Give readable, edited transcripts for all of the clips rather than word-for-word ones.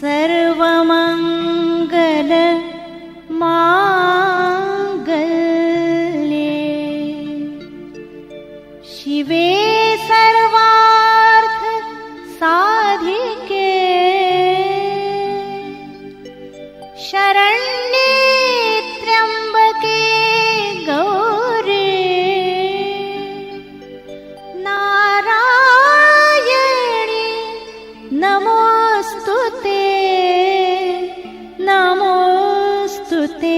सर्वमंगल मांगल्ये शिवे सर्वार्थ साधिके शरण्ये त्र्यंबके गौरी नारायणी नमोस्तुते नमोस्तुते।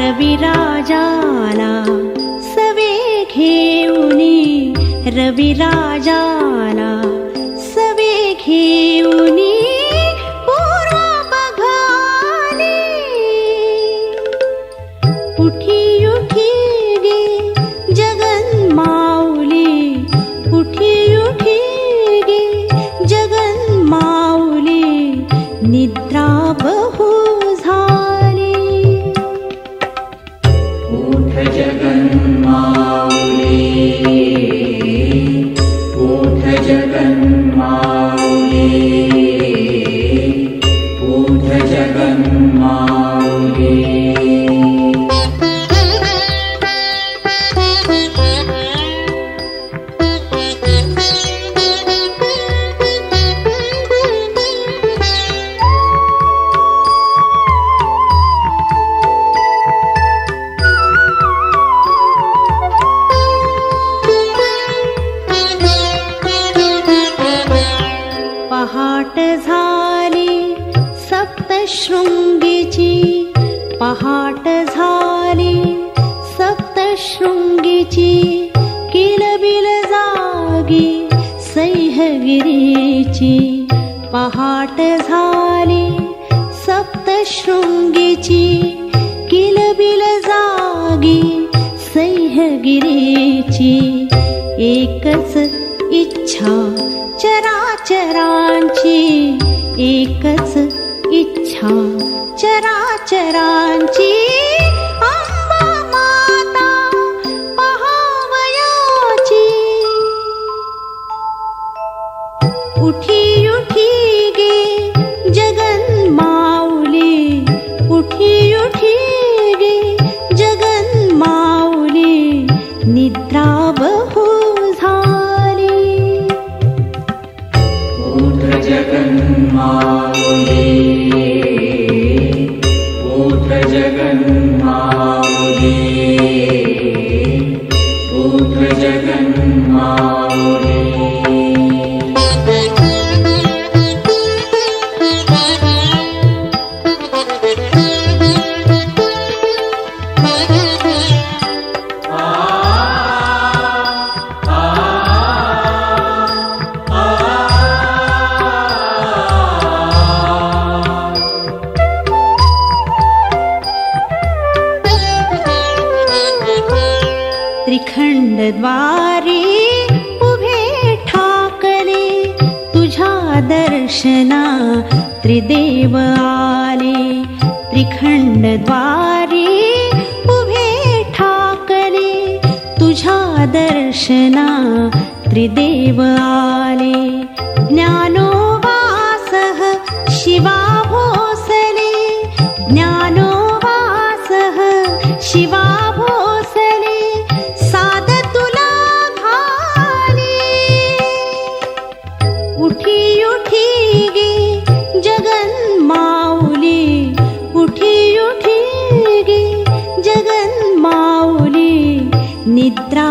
रविराजाला सवे घेऊनी रविराजाला सवे घेऊनी पूर्व बघाली उठी उठी गे जगन्माऊली उठी उठी गे जगन्माऊली निद्रा बहु जगन्माऊली उठ जगन्माऊली उठ जगन्माऊली। पहाट झाली सप्तशृंगीची पहाट झाली सप्तशृंगीची किलबिल जागी सह्यागिरीची पहाट झाली सप्तशृंगीची किलबिल जागी सह्यागिरीची एकच इच्छा चराचरांची एकच इच्छा चराचरांची अंबा माता पहावयाची उठी उठी गे जगन्माऊली उठी उठी गे जगन्माऊली निद्रा बहु जगन्माऊली उठ जगन्माऊली उठ जगन्माऊली। त्रिखंडद्वारी उभे ठाकले तुझ्या दर्शना त्रिदेव आले त्रिखंडद्वारी उभे ठाकले तुझ्या दर्शना त्रिदेव आले ज्ञानोबासह शिवा भोसले ज्ञानोबासह शिवा भोसले साद तुला घाली उठी उठी गे जगन्माऊली उठी उठी गे जगन्माऊली निद्रा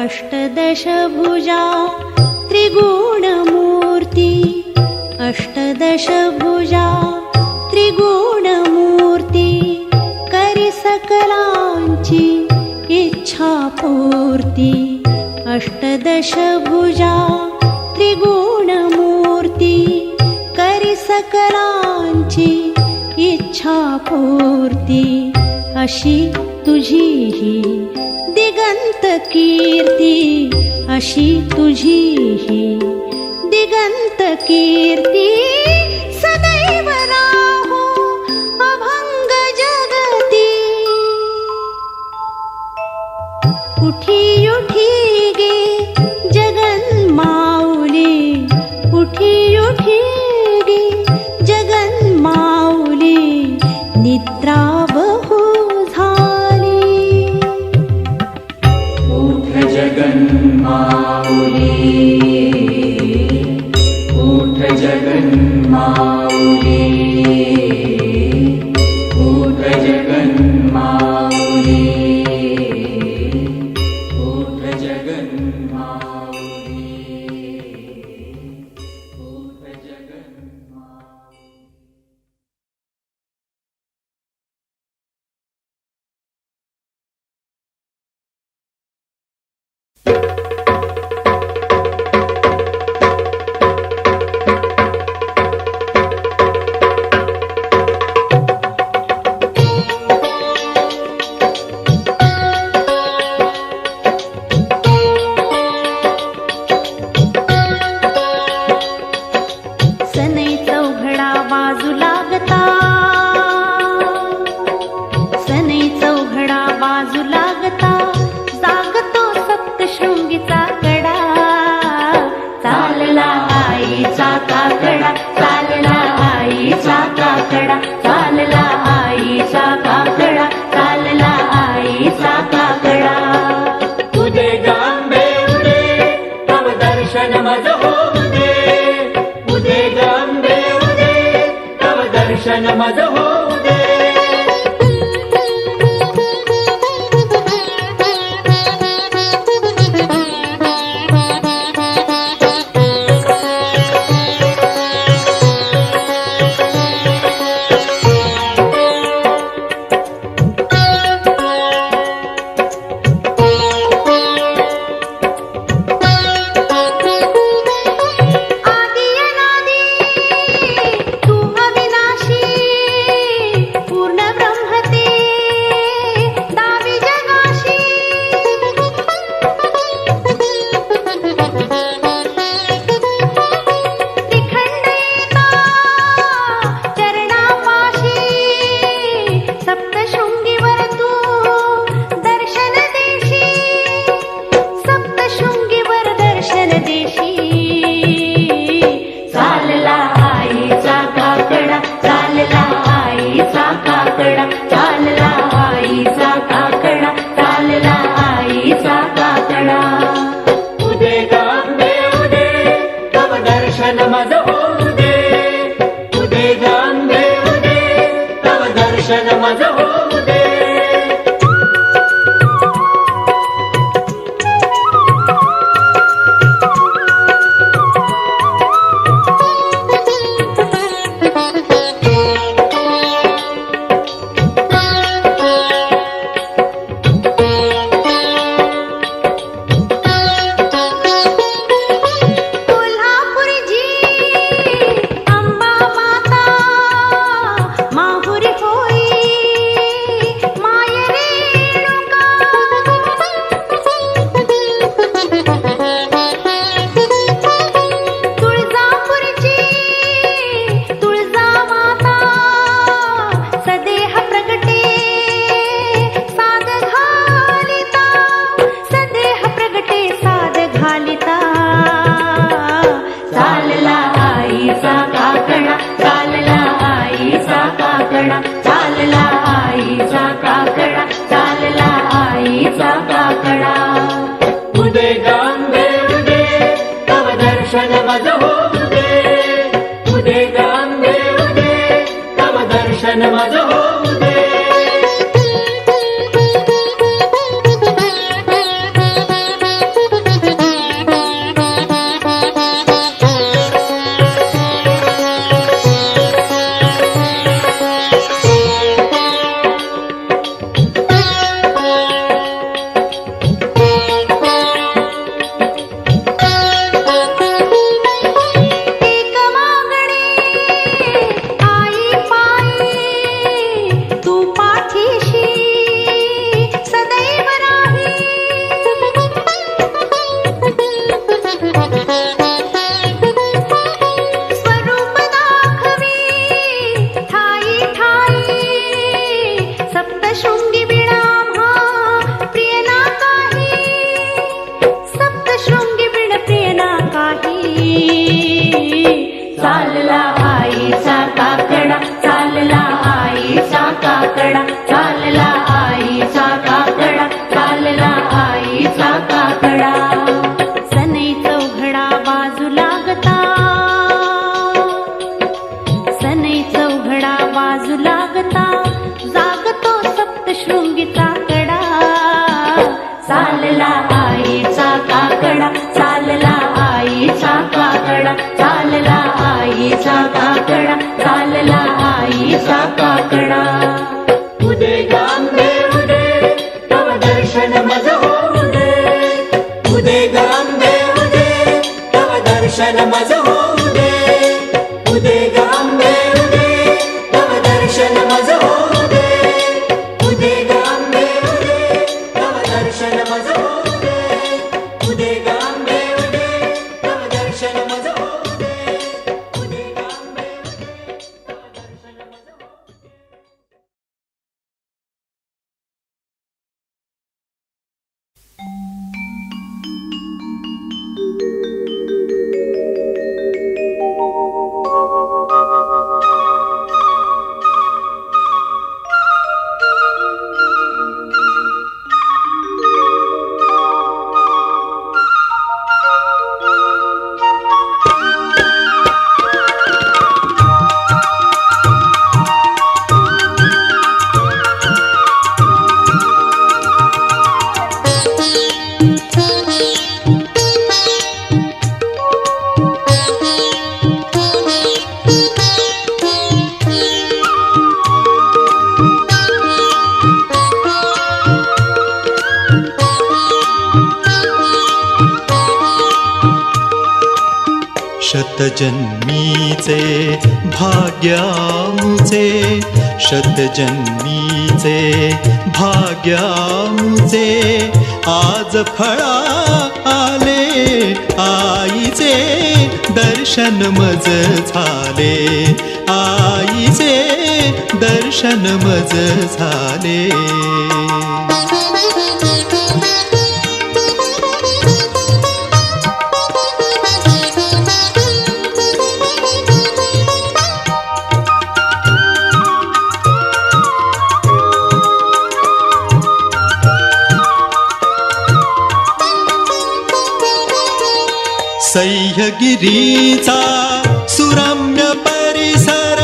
अष्टदशभुजा त्रिगुणमूर्ति अष्टदशभुजा त्रिगुणमूर्ति करि सकलांची इच्छापूर्ति अष्टदशभुजा त्रिगुणमूर्ति करि सकलांची इच्छापूर्ति अशी तुझी ही दिगंत कीर्ती अशी तुझी ही दिगंत कीर्ती सदैव राहो अभंग जगती उठी उठी गे जगन माऊली उठी उठी गे जगन माऊली निद्रा बहु उठ जगन माऊली उठ जगन माऊली उठ जगन माऊली उठ जगन माऊली। दर्शन मज होऊ दे। आदि अनादि तू अविनाशी चालला आईचा काकडा, चालला आईचा काकडा, चालला आईचा काकडा, चालला आईचा काकडा. सनई चौघडा बाजू लागता, सनई चौघडा बाजू लागता, जागतो सप्तशृंगीचा कडा. चालला आईचा काकडा, चालला आईचा काकडा, चालला आईचा काकडा, चालला आईचा काकडा. उदे गांबे उदे तव दर्शन मज होऊ दे. उदे गांबे उदे तव दर्शन मज होऊ दे. उदे गांबे उदे तव दर्शन मज होऊ दे. उदे गांबे उदे तव दर्शन मज होऊ दे. उदे गांबे उदे तव दर्शन मज होऊ दे. उदे गांबे उदे तव दर्शन मज होऊ दे. शतजन्मीचे भाग्यामुचे, शतजन्मीचे भाग्यामुचे, आज फळा आले आईचे दर्शन मज झाले. आईचे दर्शन मज झाले. सह्यगिरीचा सुरम्य परिसर,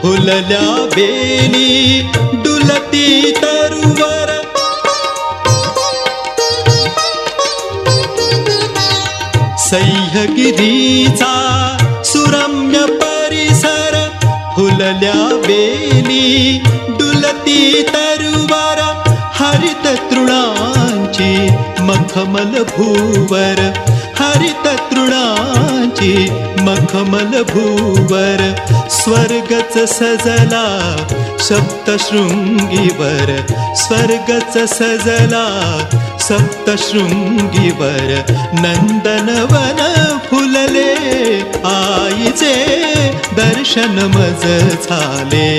फुलल्या वेली डुलती तरुवर. सह्यगिरीचा सुरम्य परिसर, फुलल्या वेली डुलती तरुवर. हरित तृणांची मखमल भूवर, हरित तृणांची मखमल भूवर. स्वर्गच सजला सप्तशृंगीवर, स्वर्गच सजला सप्तशृंगीवर. नंदनवन फुलले आईचे दर्शन मज झाले.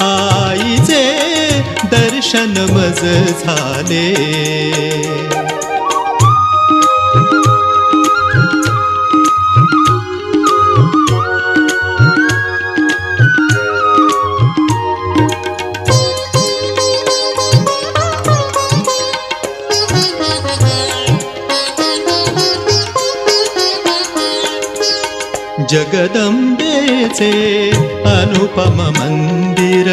आईचे दर्शन मज झाले. जगदंबेचे अनुपम मंदिर,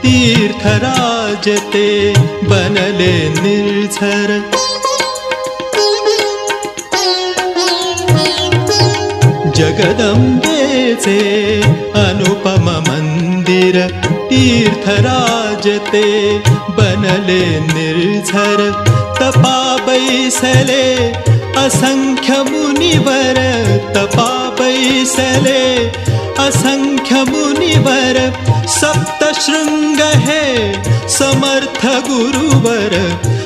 तीर्थराज ते बनले निर्झर. जगदंबेचे अनुपम मंदिर, तीर्थराज ते बनले निर्झर. तपा बैसले असंख्य मुनिवर, तपा बैसले असंख्य मुनिवर. सप्तशृंग हे समर्थ गुरुवर,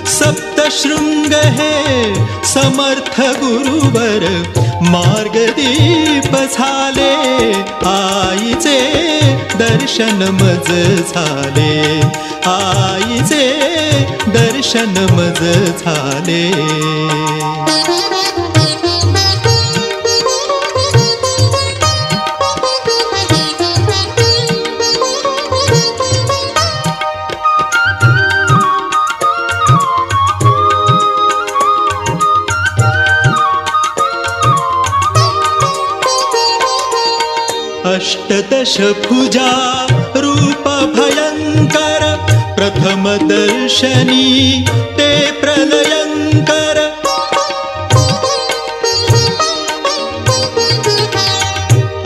सप्तशृंग हे समर्थ गुरुवर. मार्गदीप झाले आईचे दर्शन मज झाले. आईचे दर्शन मज झाले. अष्टदश भुजा रूप भयंकर प्रथम दर्शनी ते प्रलयंकर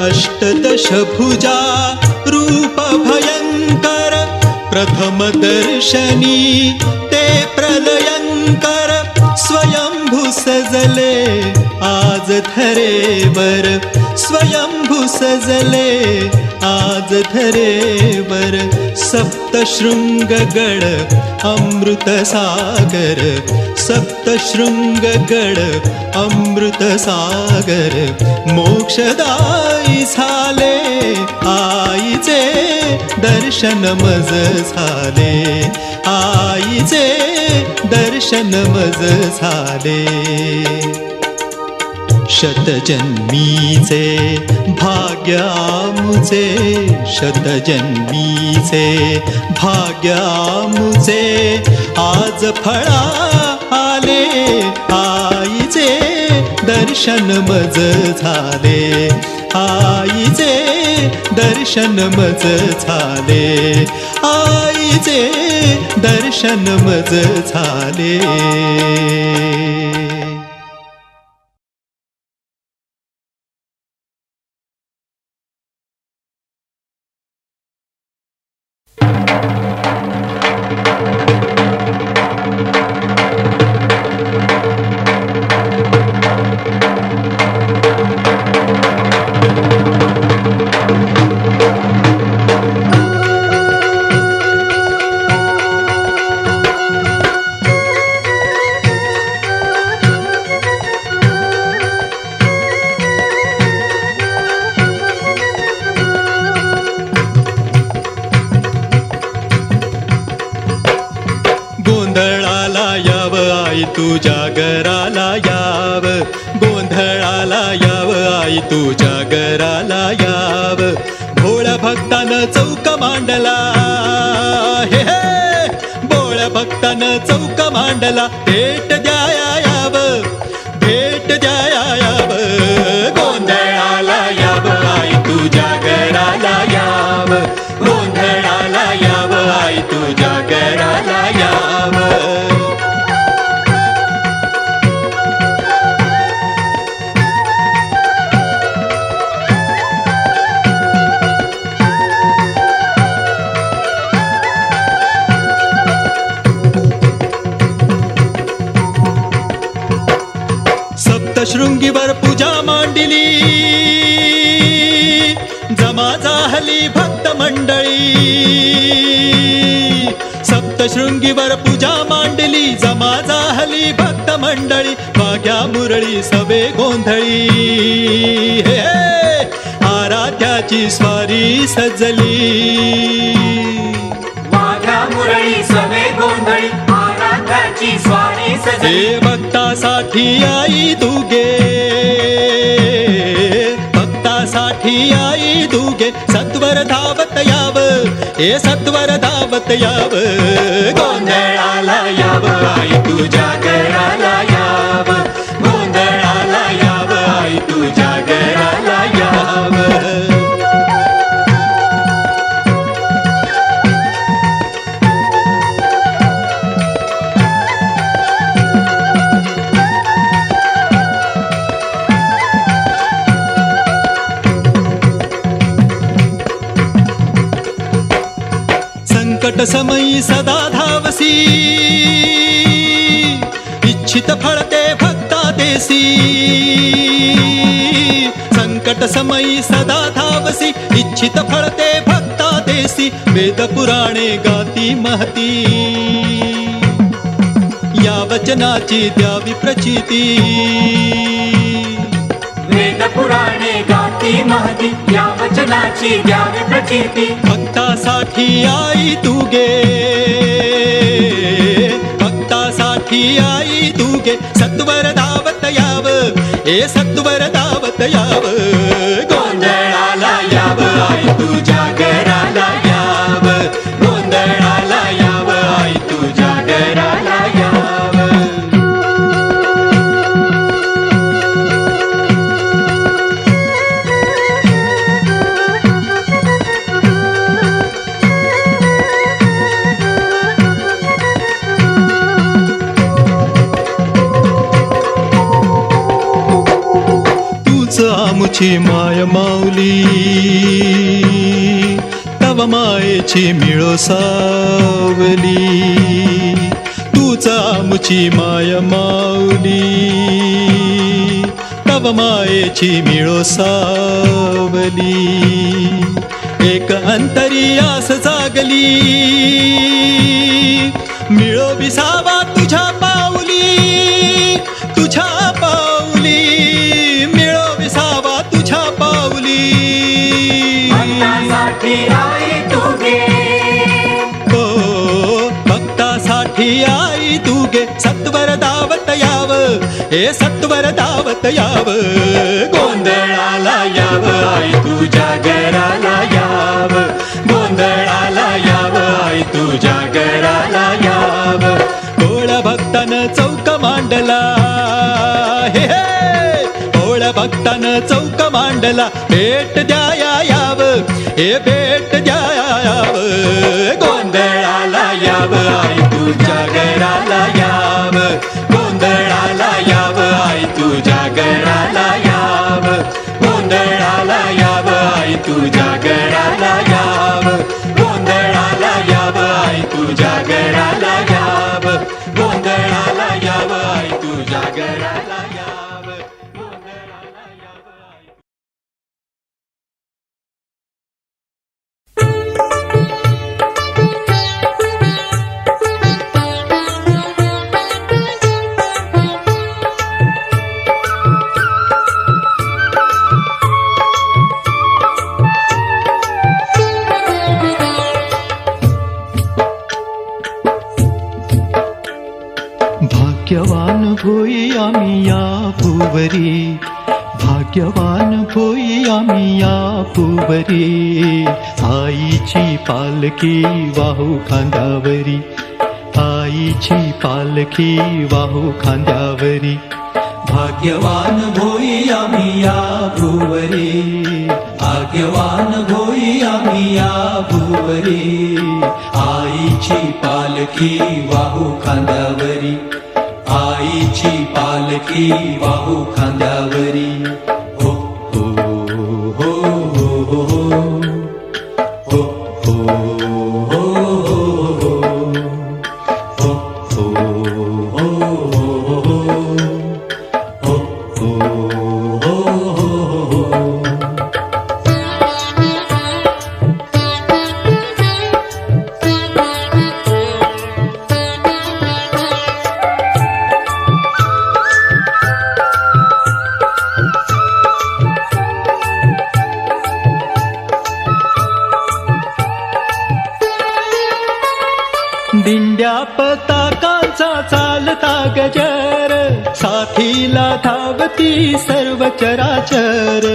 अष्टदश भुजा रूप भयंकर प्रथम दर्शनी ते प्रलयंकर स्वयंभू सजले आज धरेवर स्वयंभू सजले आज धरेवर सप्तशृंगगड अमृत सागर सप्तशृंगगड अमृत सागर मोक्षदायी झाले आईचे दर्शन मज झाले आईचे दर्शन मज झाले शतजन्मीचे भाग्य आमुचे शतजन्मीचे भाग्य आमुचे आज फळा आले आईचे दर्शन मज झाले आईचे दर्शन मज झाले आईचे दर्शन मज झाले तुझ्या घराला याव गोंधळाला याव आई तुझ्या घराला याव भोळ्या भक्तानं चौक मांडला हे हे भोळ्या भक्तानं चौक मांडला भेट द्याया याव भेट द्याया याव गोंधळाला याव आई तुझ्या घराला याव गोंधळाला याव आई तुझ्या घराला याव सप्तशृंगीवर पूजा मांडली जमा झाली भक्त मंडळी सप्तशृंगीवर पूजा मांडली जमा झाली भक्त मंडळी वाघ्या मुरळी सवे गोंधळी हे आराध्याची स्वारी सजली वाघ्या मुरळी सवे गोंधळी आराध्याची स्वारी सजली हे भक्तासाठी आई दुगे भक्तासाठी आई दुगे सत्वर धावत याव हे सत्वर धावत याव गोंधळाला याव आई तुझ्या घराला याव गोंधळाला याव आई तुझ्या घराला याव संकट समयी सदा धावसी इच्छित फळते भक्ता देसी संकट समयी सदा धावसी इच्छित फळते भक्ता देसी वेद पुराणे गाती महती या वचनाची द्यावी प्रचिती वेद पुराणे गाती महती या वचनाची द्यावी प्रचिती भक्तासाठी आई तुगे भक्तासाठी आई तुगे सत्वर धावत याव हे सत्वर धावत याव गोंधळाला याव आई तुझ्या घराला याव गोंधळाला याव आई तुझ्या घराला याव मायेची माय माऊली, तव मायेची मिळो सावली. तूच आमुची माय माऊली, तव मायेची मिळो सावली. एक अंतरी आस जागली, मिळो विसावा तुझ्या पाऊली, तुझ्या पाऊली, मिळो विसावा तुझ्या पाऊली. भक्तासाठी आई तू गे, हो भक्तासाठी आई तू गे. सत्वर दावत याव, हे सत्वर दावत याव. गोंधळाला याव आई तुझ्या घराला याव, गोंधळाला याव आई तुझ्या घराला याव. ओळ भक्तानं चौक मांडला, हे हे ओळ भक्तानं चौक मांडला. भेट द्याया याव, हे भेट द्याया याव. गोंधळाला याव आई तुझ्या घराला याव, गोंधळाला याव आई तुझ्या घराला याव, गोंधळाला याव आई तुझ्या घराला याव, गोंधळाला याव आई तुझ्या घराला याव, गोंधळाला याव आई तुझ्या घराला याव, गोंधळाला याव आई. भाग्यवान होई आम्ही या पुवरी, भाग्यवान होई आम्ही या पुवरी. आईची पालखी वाहू खांद्यावरी, आईची पालखी वाहू खांद्यावरी. भाग्यवान होई आम्ही या भुवरी, भाग्यवान होई आम्ही या भुवरी. आईची पालखी वाहू खांद्यावरी, आईची पालखी वाहू खांद्यावरी. हो हो हो हो हो हो हो दिंड्या पताकांचा चालता गजर, साथीला धावती सर्व चराचर.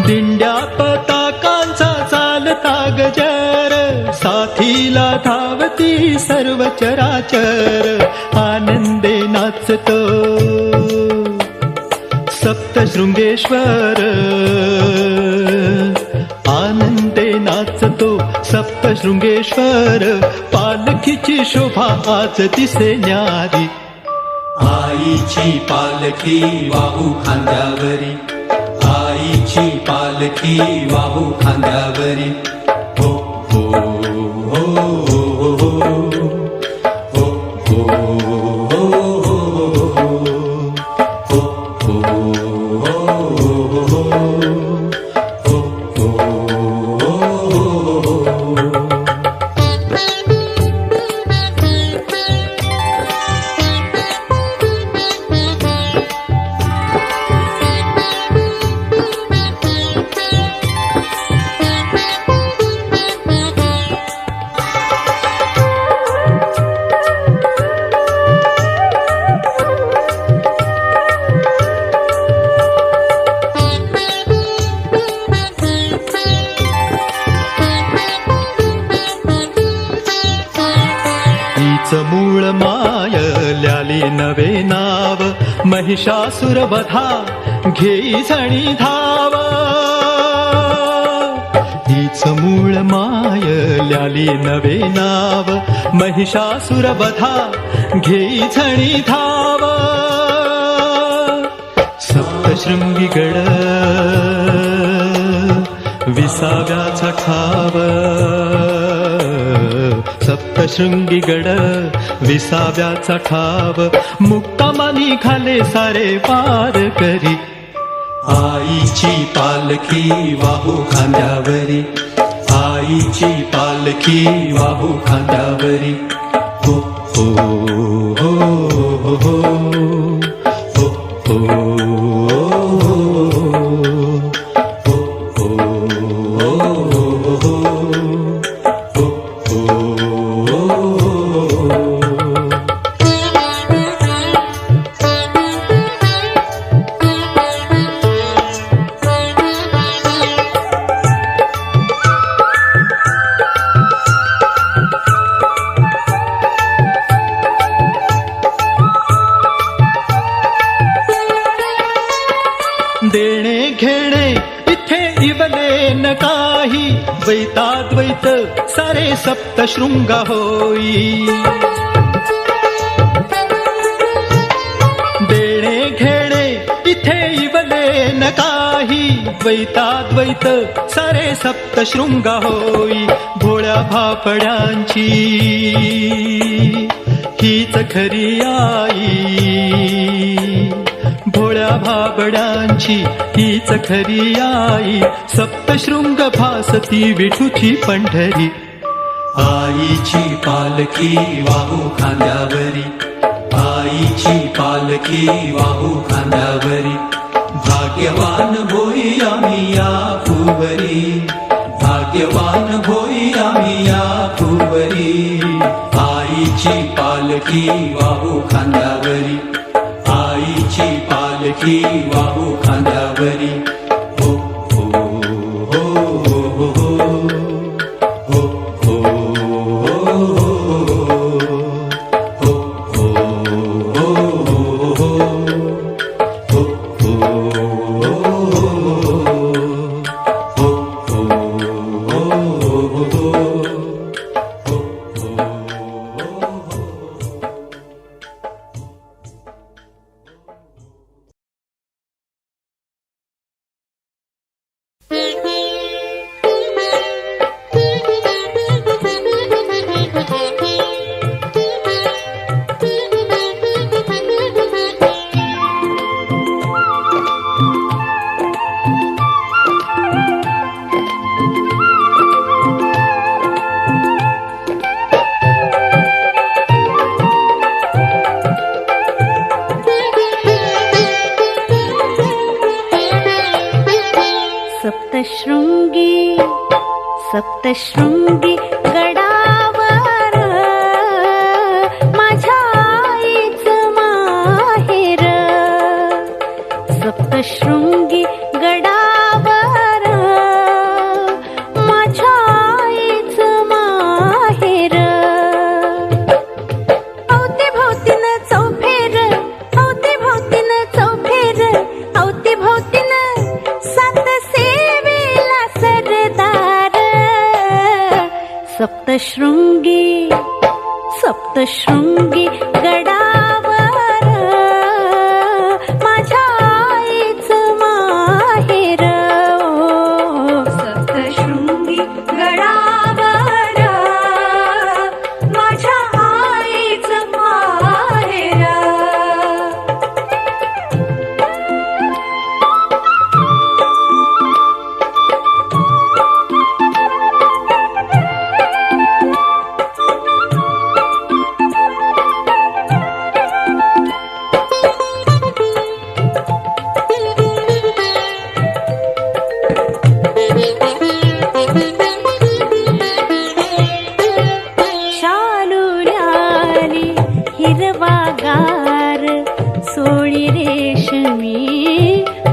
दिंड्या पताकांचा चालता गजर, साथीला धावती सर्व चराचर. आनंदे नाचतो सप्तशृंगेश्वर, आनंदे नाचतो सप्तशृंगेश्वर. पालखीची शोभा आज दिसे न्यारी, आईची पालखी वाहू खांद्यावरी, आईची पालखी वाहू खांद्यावरी. हो हो हो हो हो हो हो मूळ मायल्याली नवे नाव, महिषासुर वधा घेई जणी धाव. हीच मूळ मायल्याली नवे नाव, महिषासुर वधा घेई जणी धाव. सप्तशृंगी गड विसाव्याचा ठाव सप्तशृंगी गड विसाव्याचा ठाव मुक्कामा निघाले सारे वार करी आईची पालखी वाहू खांद्यावरी आईची पालखी वाहू खांद्यावरी हो हो हो हो हो हो देणे घेणे इथे इवले न काही द्वैताद्वैत सारे सप्तशृंगा होई देणे घेणे इथे इवले न काही द्वैताद्वैत सारे सप्तशृंगा होई भोळ्या भापड्यांची हीच खरी आई भोळ्या भाबड्यांची हीच खरी आई सप्तशृंग भासती विठूची पंढरी आईची पालखी वाहू खांद्यावरी आईची पालखी वाहू खांद्यावरी भाग्यवान होई आम्ही या फुवरी भाग्यवान होई आम्ही या फुवरी आईची पालखी वाहू खांद्यावरी आईची पालखी वाहू खांद्यावरी हो हो हो हो हो सप्तशृंगी गडावर माझ्या आईचं माहेर सप्तशृंगी गडावर माझ्या आईचं माहेर अवतीभोवतीनं चौफेर अवतीभोवतीनं चौफेर अवतीभोवतीनं सात सेवेला सरदार सप्तशृंगी सप्तशृंगी गडावर माझ्या आईचं माहेर सप्तशृंगी गडावर माझ्या आईचं माहेर सोळी रेशमी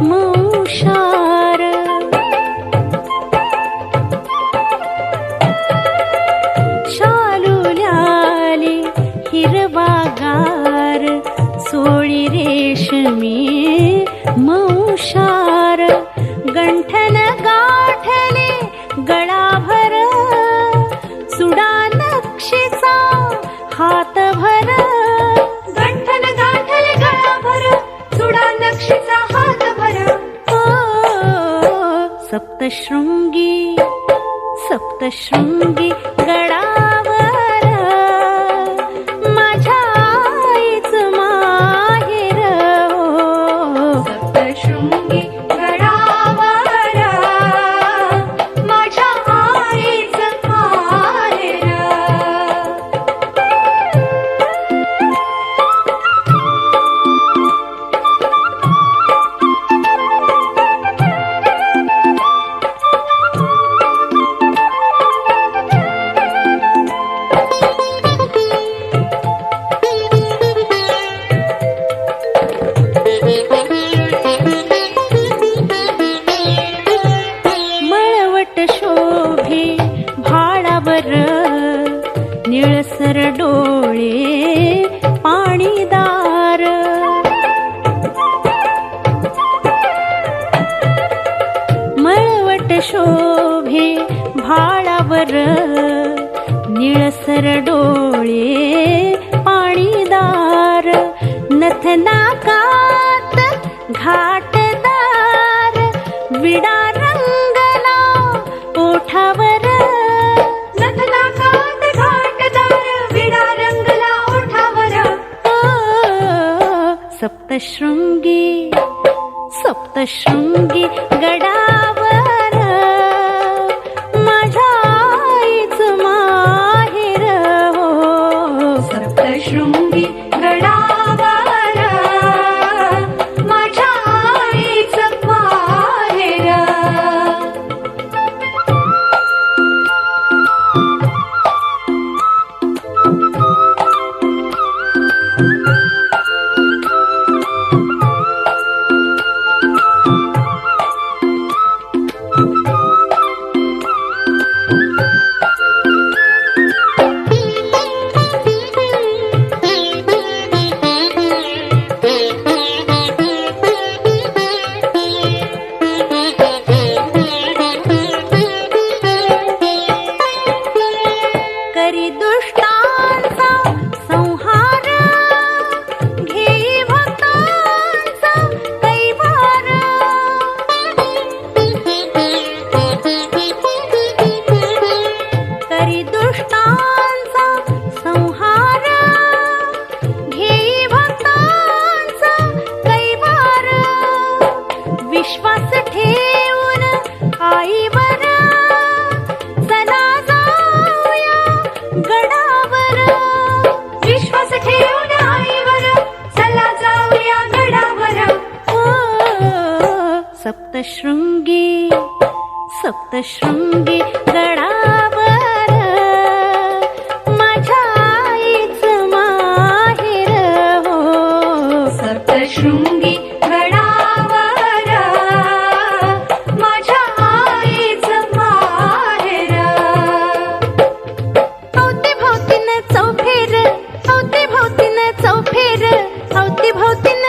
मौशार शालुल्याली हिरवागार सोळी रेशमी मौशार गंठन गाठले गळाभर सुडा नक्षीचा हातभर गंठन गाठले गळाभर सुडा नक्षीचा हातभर सप्तशृंगी सप्तशृंगी गडावर माझ्या आईच माहेर हो. सप्तशृंगी गडावर माझ्या आईच माहेर. मळवट शोभे भाळावर निळसर डोळे पाणीदार. मळवट शोभे भाळावर निळसर डोळे पाणीदार. नथनाकात घाटदार विडा रंगला ओठावर. नथनाकात घाटदार विडा रंगला ओठावर. सप्तशृंगी सप्तशृंगी गडावर माझ्या आईच माहेर हो. सप्तशृंगी गडावर माझ्या आईच माहेर. करी दुष्टांचा संहार घेई भक्तांचा कैवार. करी दुष्टांचा संहार घेई भक्तांचा कैवार. विश्वास ठेवून आईवर चला जाऊया गडावर. विश्वास ठेवून आईवर चला जाऊया गडावर. सप्तशृंगी सप्तशृंगी गडावर माझ्या आईच माहेर हो. सप्तशृंगी गडावर माझ्या आईच माहेर. अवतीभोवतीन चौफेर अवतीभोवतीन चौफेर अवतीभोवतीन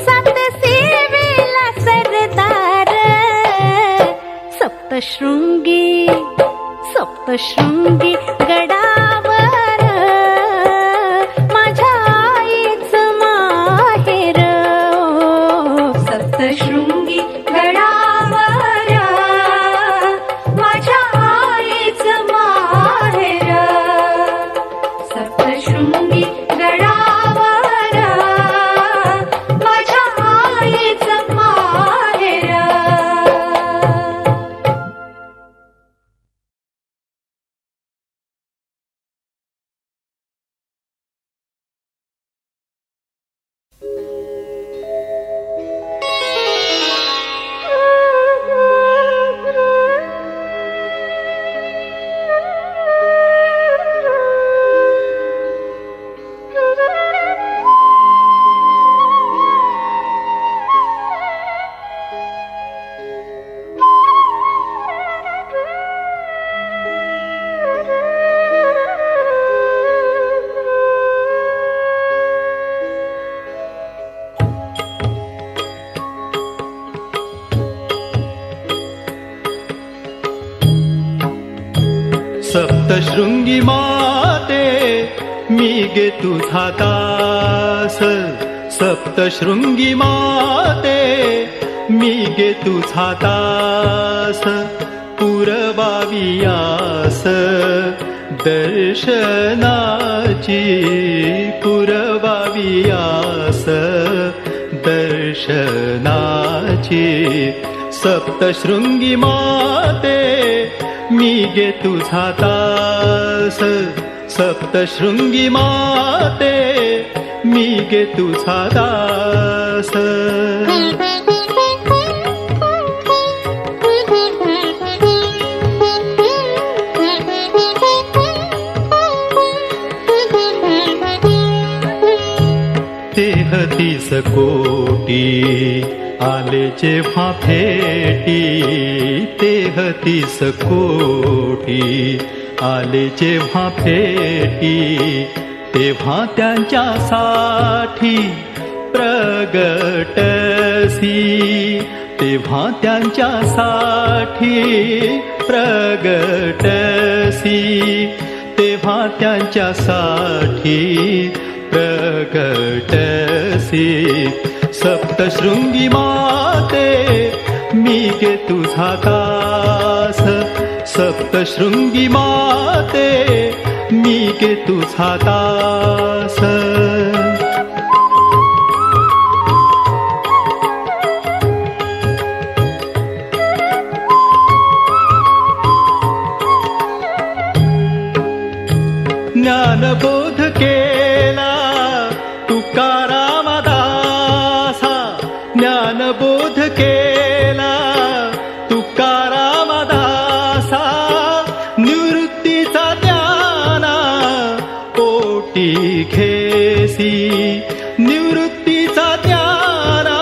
सात सेवेला सरदार. सप्तशृंगी सप्तशृंगी गडावर माझ्या आईच माहेर हो. सप्तशृंगी गडावर माझ्या आईच माहेर. सप्तशृंगी गडावर माझ्या आईच माहेर. सप्तशृंगी माते मी गे तुझा दास, सप्तशृंगी माते मी गे तुझा दास पुरवावियास दर्शनाची पुरवावियास दर्शनाची सप्तशृंगी माते मी गे तुझा दास सप्तशृंगी माते मी गे तुझा दास तेहतीस कोटी आले जेव्हा भेटी तेहतीस कोटी आले जेव्हा भेटी तेव्हा त्यांच्यासाठी प्रगटसी तेव्हा त्यांच्यासाठी प्रगटसी तेव्हा त्यांच्यासाठी प्रगटसी सप्तशृंगी माते मी गे तुझा दास सप्तशृंगी माते मी गे तुझा दास ज्ञानबोध केला तुकारामदासा ज्ञानबोध केला तुकारामदासा निवृत्तीचा ज्ञाना पोटी घेसी निवृत्तीचा ज्ञाना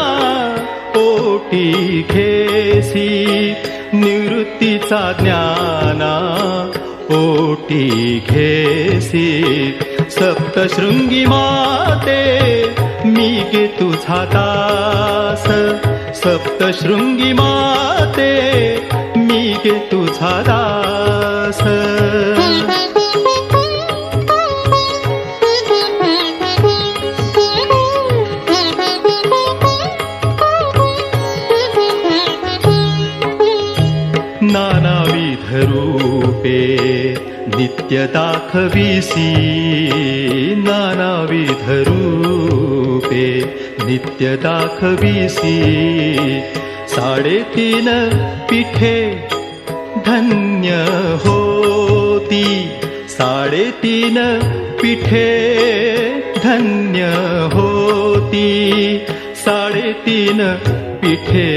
पोटी घेसी निवृत्तीचा ज्ञाना ओटी घेसी सप्तशृंगी माते मी गे तुझा दास सप्तशृंगी माते मी गे तुझा दास नानाविध रूपे नित्य दाखविसी नानाविध रूपे नित्य दाखविसी 3.5 पीठे धन्य होती 3.5 पीठे धन्य होती 3.5 पीठे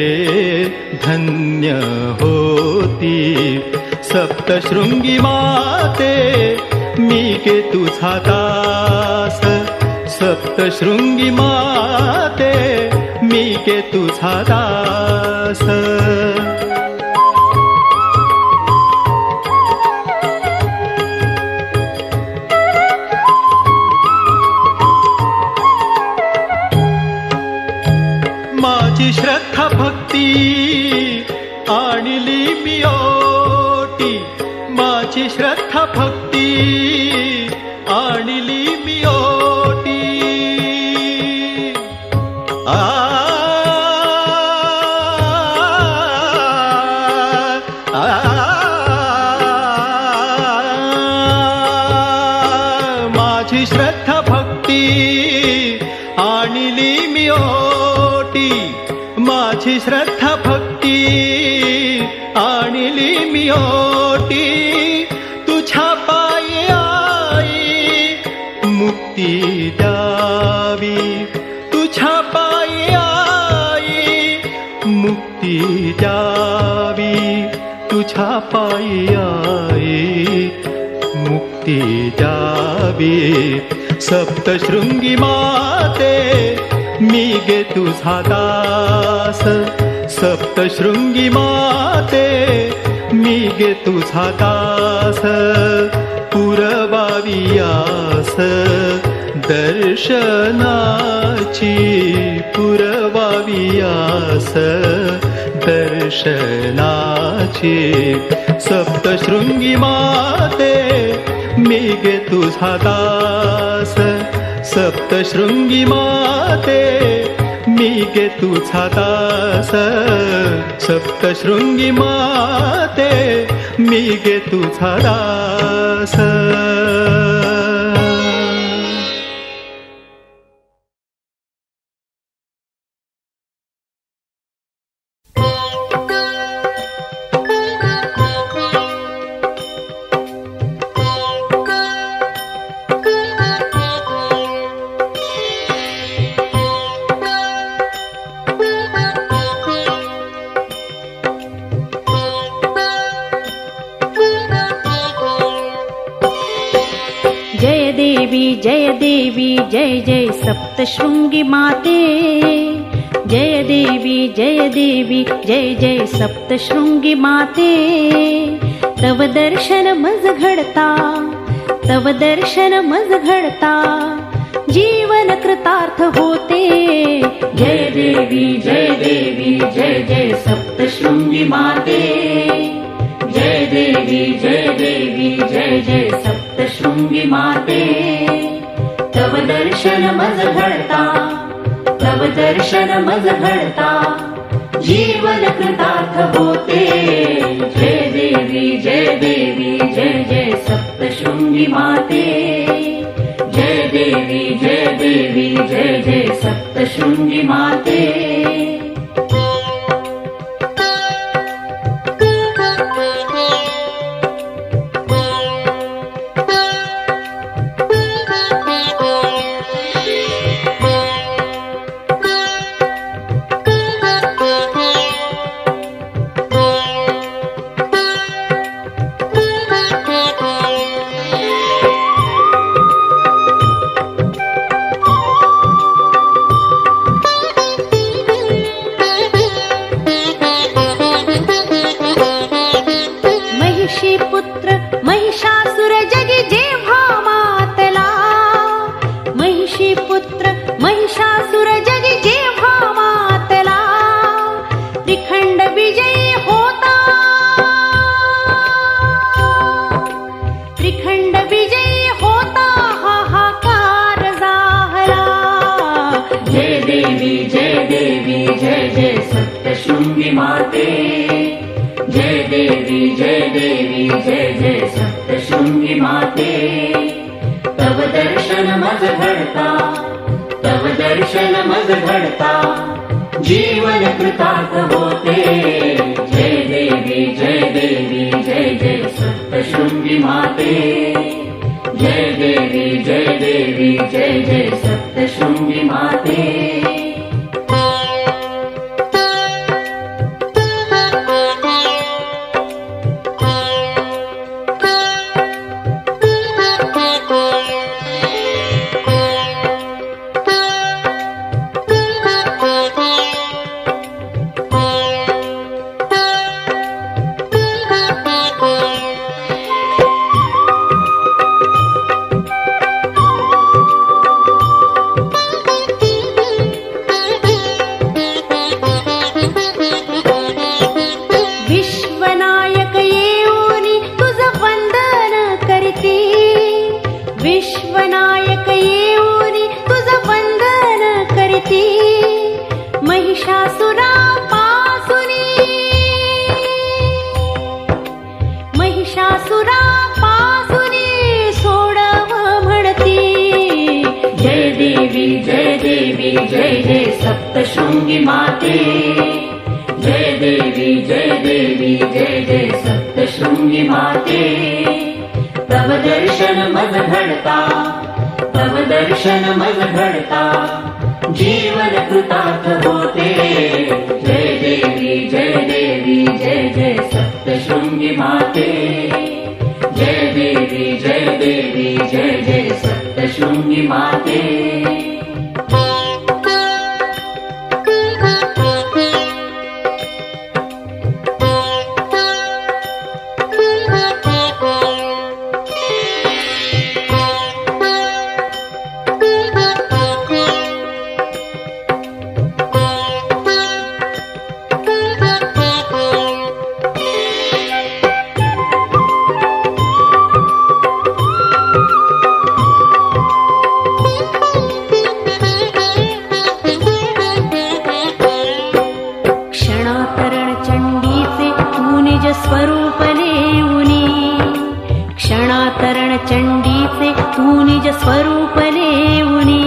धन्य होती सप्तशृंगी माते मी गे तुझा दास सप्तशृंगी माते मी गे तुझा दास माझी श्रद्धा भक्ती आणली मी ओटी माझी श्रद्धा भक्ती आणली मी ओटी माझी श्रद्धा भक्ती आणली मी ओटी माझी श्रद्धा भक्ती आणली मी ओटी तुझ्या पायी आई मुक्ती द्यावी तुझ्या पायी आई मुक्ती द्यावी तुझ्या पायी आई मुक्ती द्यावी सप्तशृंगी माते मी गे तुझा दास सप्तशृंगी माते मी गे तुझा दास पुरवावियास दर्शनाची पुरवावियास दर्शनाची सप्तशृंगी माते मी गे तुझा दास सप्तशृंगी माते मी गे तुझा दास सप्तशृंगी माते मी गे तुझा दास. जय देवी जय जय सप्तशृंगी माते. जय देवी जय जय सप्तशृंगी माते. तव दर्शन मज घडता, तव दर्शन मज घडता जीवन कृतार्थ होते. जय देवी जय जय सप्तशृंगी माते. जय देवी जय जय सप्तशृंगी माते. तव दर्शन मज घडता, तव दर्शन मज घडता जीवन कृतार्थ होते. जय देवी जय जय सप्तशृंगी माते. जय देवी जय जय सप्तशृंगी माते. सप्तशृंगी माते. जय देवी जय जय सप्तशृंगी माते. तव दर्शन मज घडता, तव दर्शन मज घडता जीवन कृतार्थ होते. जय देवी जय जय सप्तशृंगी माते. जय देवी जय जय सप्तशृंगी माते. विश्वनायक येऊनी तुझं वंदन करती. महिषासुरापासुनी सोडव म्हणती. जय देवी जय जय सप्तशृंगी माते. जय देवी जय जय सप्तशृंगी माते. तव दर्शन मज घडता, तव दर्शन मज घडता जीवन कृतार्थ होते. जय देवी जय जय सप्तशृंगी माते. जय देवी जय जय सप्तशृंगी माते. तरणातरण चंडीचे तू निज स्वरूप नेऊनी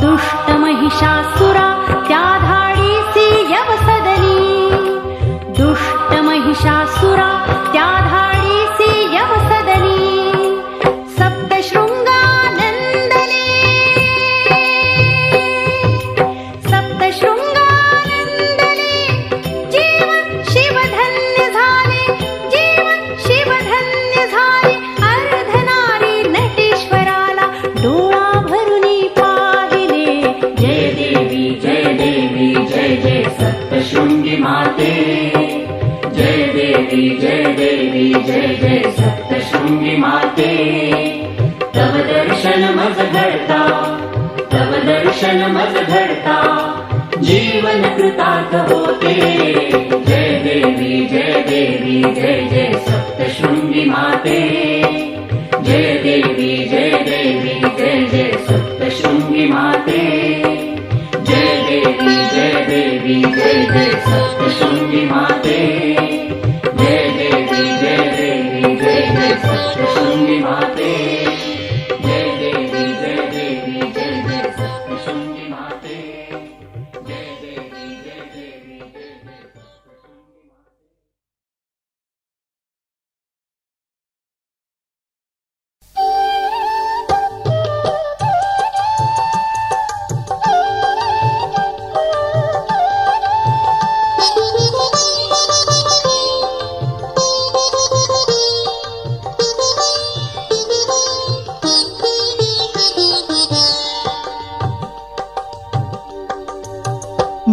दुष्ट महिषासुरा त्या धाडीसी यवसदनी दुष्ट महिषासुरा त्या धाडीसी यवसदनी सप्तशृंगानंदने जीवन शिवधन्य झाले जीवन शिवधन्य झाले अर्धनारी नटेश्वराला डोळा भरुनी पाहिले जय देवी जय जय सप्तशृंगी माते जय देवी जय सप्तशृंगी माते तव दर्शन मज घडता जीवन कृतार्थ होते जय देवी जय सप्तशृंगी माते जय देवी जय सप्तशृंगी माते जय देवी जय सप्तशृंगी माते जय देवी जय सप्तशृंगी माते जय देवी जय सप्तशृंगी माते जय देवी जय सप्तशृंगी माते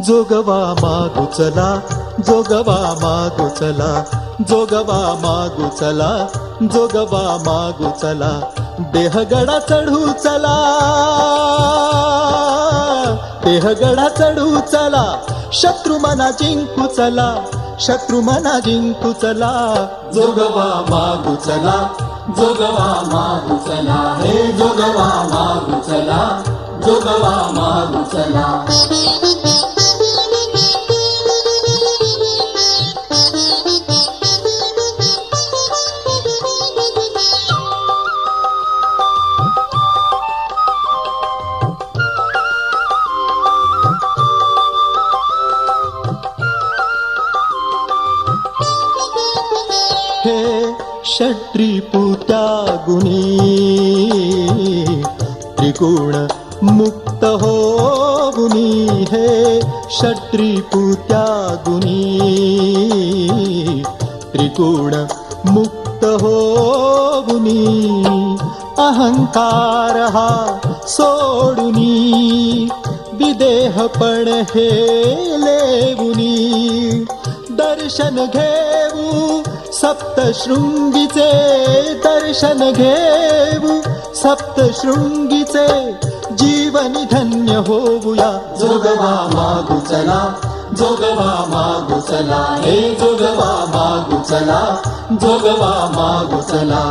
जोगवा मागू चला जोगवा मागू चला जोगवा मागू चला जोगवा मागू चला देहगडा चढू चला देहगडा चढू चला शत्रुमना जिंकू चला शत्रुमना जिंकू चला जोगवा मागू चला जोगवा मागू चला हे जोगवा मागू चला जोगवा मागू चला षट्रिपुत्या गुणी त्रिगुण मुक्त होऊनी हे षट्रिपुत्या गुणी त्रिगुण मुक्त होऊनी अहंकार हा सोडुनी विदेहपण हे लेवुनी दर्शन घेऊ सप्तशृंगीचे दर्शन घेऊ सप्तशृंगीचे जीवनी धन्य होऊया जोगवा मागू चला जोगवा मागू चला हे जोगवा मागू चला जोगवा मागू चला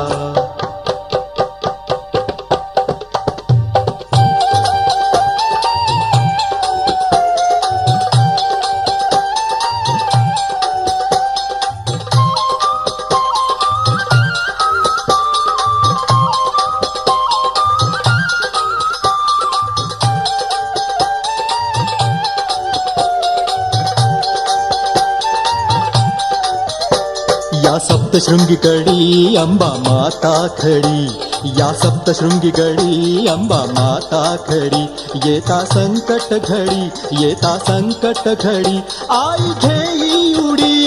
या सप्तशृंगी कडी अंबा माता खडी या सप्तशृंगी गडी अंबा माता खडी येता संकट घडी आई घेई उडी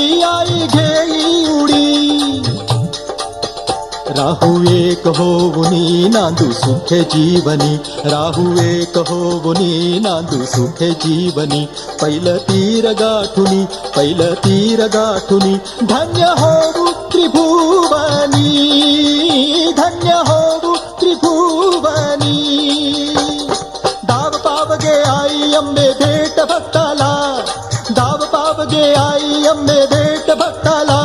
राहू एक होऊनी नांदू सुखे जीवनी राहू एक होऊनी नांदू सुखे जीवनी पहिलं तीर गाठुनी धन्य होऊ त्रिभुवनी धन्य होऊ त्रिभुवनी दाव पावगे आई अंबे भेट भक्ताला दाव पावगे आई अंबे भेट भक्ताला